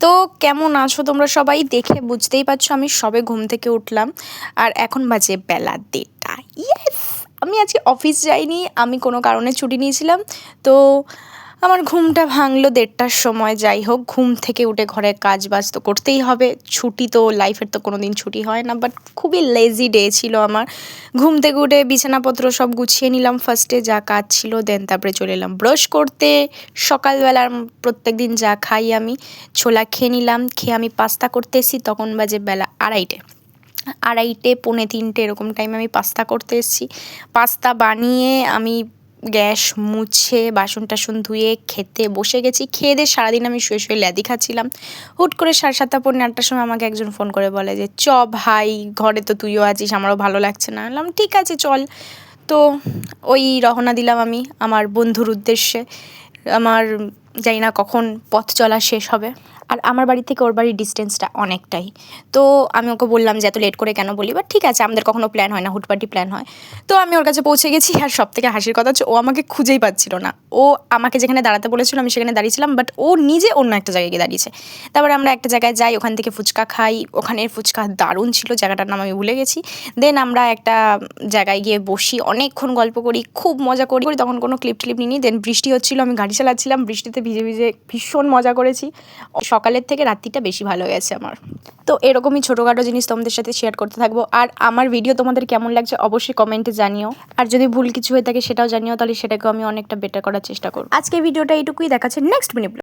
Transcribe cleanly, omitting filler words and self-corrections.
তো কেমন আছো তোমরা সবাই? দেখে বুঝতেই পারছো আমি সবে ঘুম থেকে উঠলাম আর এখন বাজে বেলা 1:30। ইয়েস, আমি আজকে অফিস যাইনি, আমি কোনো কারণে ছুটি নিয়েছিলাম। তো আমার ঘুমটা ভাঙলো 1:30টার সময়। যাই হোক, ঘুম থেকে উঠে ঘরের কাজ বাজ তো করতেই হবে, ছুটি তো লাইফের তো কোনো দিন ছুটি হয় না। বাট খুবই লেজি ডে ছিল আমার। ঘুম থেকে উঠে বিছানাপত্র সব গুছিয়ে নিলাম ফার্স্টে, যা কাজ ছিল। দেন তারপরে চলে এলাম ব্রাশ করতে। সকালবেলার প্রত্যেক দিন যা খাই আমি, ছোলা খেয়ে নিলাম। খেয়ে আমি পাস্তা করতে এসেছি, তখন বাজে বেলা 2:30 পৌনে 3টে এরকম টাইমে আমি পাস্তা করতে এসেছি। পাস্তা বানিয়ে আমি গ্যাস মুছে বাসন টাসন ধুয়ে খেতে বসে গেছি। খেয়ে দিয়ে সারাদিন আমি শুয়ে শুয়ে ল্যাদি খাচ্ছিলাম। হুট করে 7:30 পৌনে 8টার সময় আমাকে একজন ফোন করে বলে যে চ ভাই, ঘরে তো তুইও আছিস, আমারও ভালো লাগছে না। বললাম ঠিক আছে চল। তো ওই রওনা দিলাম আমি আমার বন্ধুর উদ্দেশ্যে। আমার জানি না কখন পথ চলা শেষ হবে। আর আমার বাড়ি থেকে ওর বাড়ির ডিস্টেন্সটা অনেকটাই। তো আমি ওকে বললাম যে এত লেট করে কেন বলি, বাট ঠিক আছে, আমাদের কখনো প্ল্যান হয় না, হুটপাটি প্ল্যান হয়। তো আমি ওর কাছে পৌঁছে গেছি। আর সব থেকে হাসির কথা হচ্ছে ও আমাকে খুঁজেই পাচ্ছিল না। ও আমাকে যেখানে দাঁড়াতে বলেছিল আমি সেখানে দাঁড়িয়েছিলাম, বাট ও নিজে অন্য একটা জায়গায় গিয়ে দাঁড়িয়েছে। তারপরে আমরা একটা জায়গায় যাই, ওখান থেকে ফুচকা খাই। ওখানের ফুচকা দারুণ ছিল, জায়গাটার নাম আমি ভুলে গেছি। দেন আমরা একটা জায়গায় গিয়ে বসি, অনেকক্ষণ গল্প করি, খুব মজা করি। তখন কোনো ক্লিপ টিলিপ নিইনি। দেন বৃষ্টি হচ্ছিল, আমি গাড়ি চালাচ্ছিলাম, বৃষ্টিতে ভিজে ভিজে ভীষণ মজা করেছি। সকালের থেকে রাত্রিটা বেশি ভালো গেছে আমার। তো এরকমই ছোটোখাটো জিনিস তোমাদের সাথে শেয়ার করতে থাকবো। আর আমার ভিডিও তোমাদের কেমন লাগছে অবশ্যই কমেন্টে জানিও। আর যদি ভুল কিছু হয়ে থাকে সেটাও জানিও, তাহলে সেটাকেও আমি অনেকটা বেটার করার চেষ্টা করবো। আজকে ভিডিওটা এইটুকুই, দেখাচ্ছে নেক্সট মিনিট।